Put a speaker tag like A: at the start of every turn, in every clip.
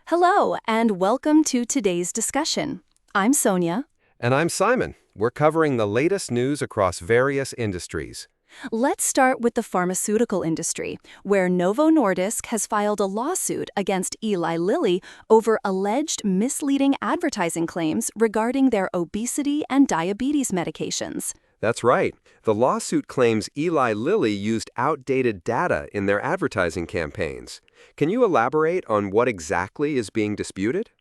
A: Hello, and welcome to today's discussion. I'm Sonia.
B: And I'm Simon. We're covering the latest news across various industries.
A: Let's start with the pharmaceutical industry, where Novo Nordisk has filed a lawsuit against Eli Lilly over alleged misleading advertising claims regarding their obesity and diabetes medications.
B: That's right. The lawsuit claims Eli Lilly used outdated data in their advertising campaigns. Can you elaborate on what exactly is being disputed?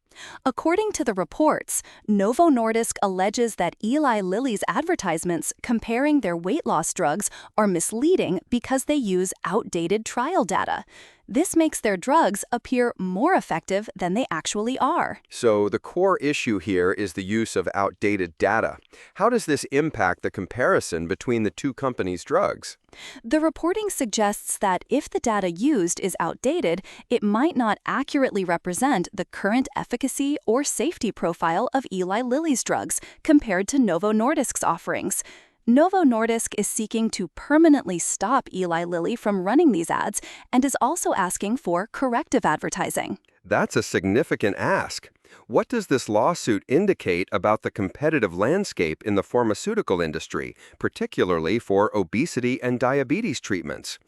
A: According to the reports, Novo Nordisk alleges that Eli Lilly's advertisements comparing their weight loss drugs are misleading because they use outdated trial data. This makes their drugs appear more effective than they actually are.
B: So the core issue here is the use of outdated data. How does this impact the comparison between the two companies' drugs?
A: The reporting suggests that if the data used is outdated, it might not accurately represent the current efficacy or safety profile of Eli Lilly's drugs compared to Novo Nordisk's offerings. Novo Nordisk is seeking to permanently stop Eli Lilly from running these ads and is also asking for corrective advertising.
B: That's a significant ask. What does this lawsuit indicate about the competitive landscape in the pharmaceutical industry, particularly for obesity and diabetes treatments?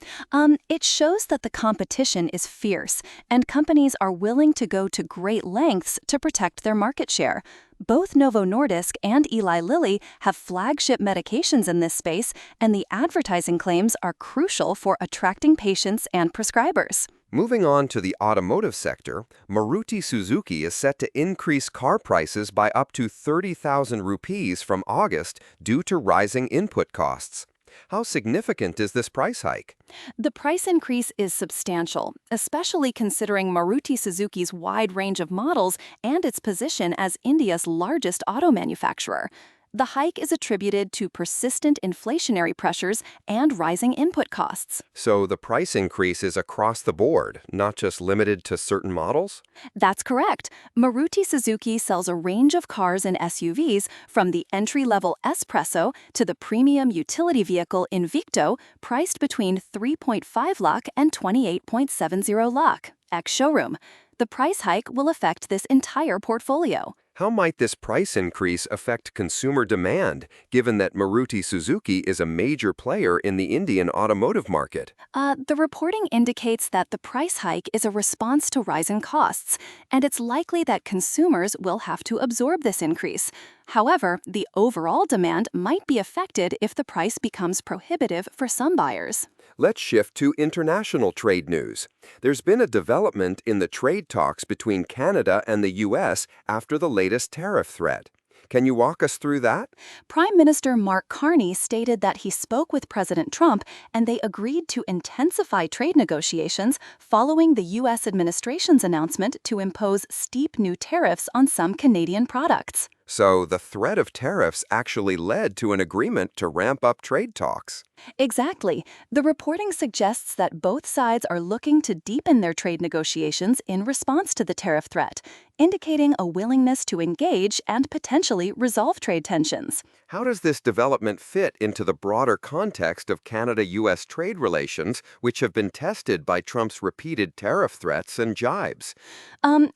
A: It shows that the competition is fierce, and companies are willing to go to great lengths to protect their market share. Both Novo Nordisk and Eli Lilly have flagship medications in this space, and the advertising claims are crucial for attracting patients and prescribers.
B: Moving on to the automotive sector, Maruti Suzuki is set to increase car prices by up to 30,000 rupees from August due to rising input costs. How significant is this price hike?
A: The price increase is substantial, especially considering Maruti Suzuki's wide range of models and its position as India's largest auto manufacturer. The hike is attributed to persistent inflationary pressures and rising input costs.
B: So the price increase is across the board, not just limited to certain models?
A: That's correct. Maruti Suzuki sells a range of cars and SUVs, from the entry-level Espresso to the premium utility vehicle Invicto, priced between 3.5 lakh and 28.70 lakh, ex-showroom. The price hike will affect this entire portfolio.
B: How might this price increase affect consumer demand, given that Maruti Suzuki is a major player in the Indian automotive market?
A: The reporting indicates that the price hike is a response to rising costs, and it's likely that consumers will have to absorb this increase. However, the overall demand might be affected if the price becomes prohibitive for some buyers.
B: Let's shift to international trade news. There's been a development in the trade talks between Canada and the U.S. after the latest tariff threat. Can you walk us through that?
A: Prime Minister Mark Carney stated that he spoke with President Trump and they agreed to intensify trade negotiations following the U.S. administration's announcement to impose steep new tariffs on some Canadian products.
B: So the threat of tariffs actually led to an agreement to ramp up trade talks.
A: Exactly. The reporting suggests that both sides are looking to deepen their trade negotiations in response to the tariff threat, indicating a willingness to engage and potentially resolve trade tensions.
B: How does this development fit into the broader context of Canada-U.S. trade relations, which have been tested by Trump's repeated tariff threats and jibes?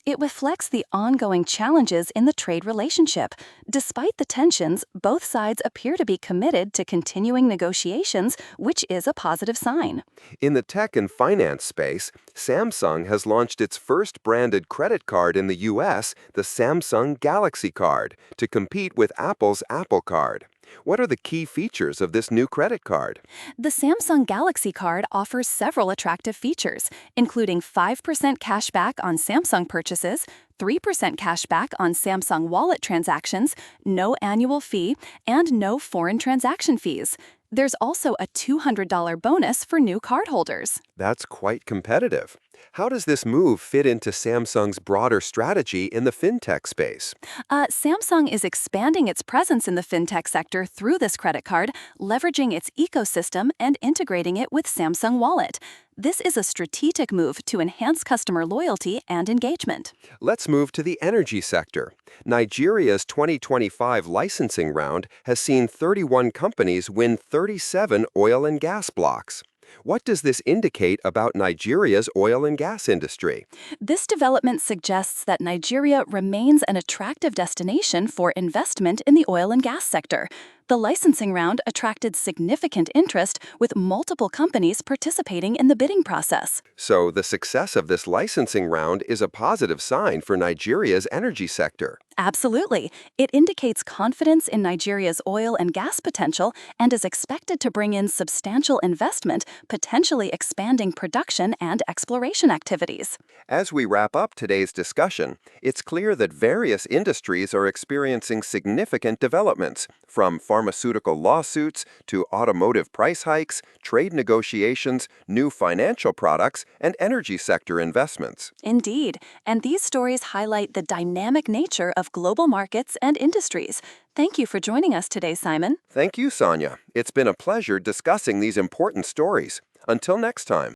A: It reflects the ongoing challenges in the trade relationship. Despite the tensions, both sides appear to be committed to continuing negotiations, which is a positive sign.
B: In the tech and finance space, Samsung has launched its first branded credit card in the U.S., the Samsung Galaxy Card, to compete with Apple's Apple Card. What are the key features of this new credit card?
A: The Samsung Galaxy Card offers several attractive features, including 5% cash back on Samsung purchases, 3% cash back on Samsung Wallet transactions, no annual fee, and no foreign transaction fees. There's also a $200 bonus for new cardholders.
B: That's quite competitive. How does this move fit into Samsung's broader strategy in the fintech space?
A: Samsung is expanding its presence in the fintech sector through this credit card, leveraging its ecosystem and integrating it with Samsung Wallet. This is a strategic move to enhance customer loyalty and engagement.
B: Let's move to the energy sector. Nigeria's 2025 licensing round has seen 31 companies win 37 oil and gas blocks. What does this indicate about Nigeria's oil and gas industry?
A: This development suggests that Nigeria remains an attractive destination for investment in the oil and gas sector. The licensing round attracted significant interest, with multiple companies participating in the bidding process.
B: So, the success of this licensing round is a positive sign for Nigeria's energy sector.
A: Absolutely. It indicates confidence in Nigeria's oil and gas potential and is expected to bring in substantial investment, potentially expanding production and exploration activities.
B: As we wrap up today's discussion, it's clear that various industries are experiencing significant developments, from pharmaceutical lawsuits to automotive price hikes, trade negotiations, new financial products, and energy sector investments.
A: Indeed, and these stories highlight the dynamic nature of global markets and industries. Thank you for joining us today, Simon.
B: Thank you, Sonia. It's been a pleasure discussing these important stories. Until next time.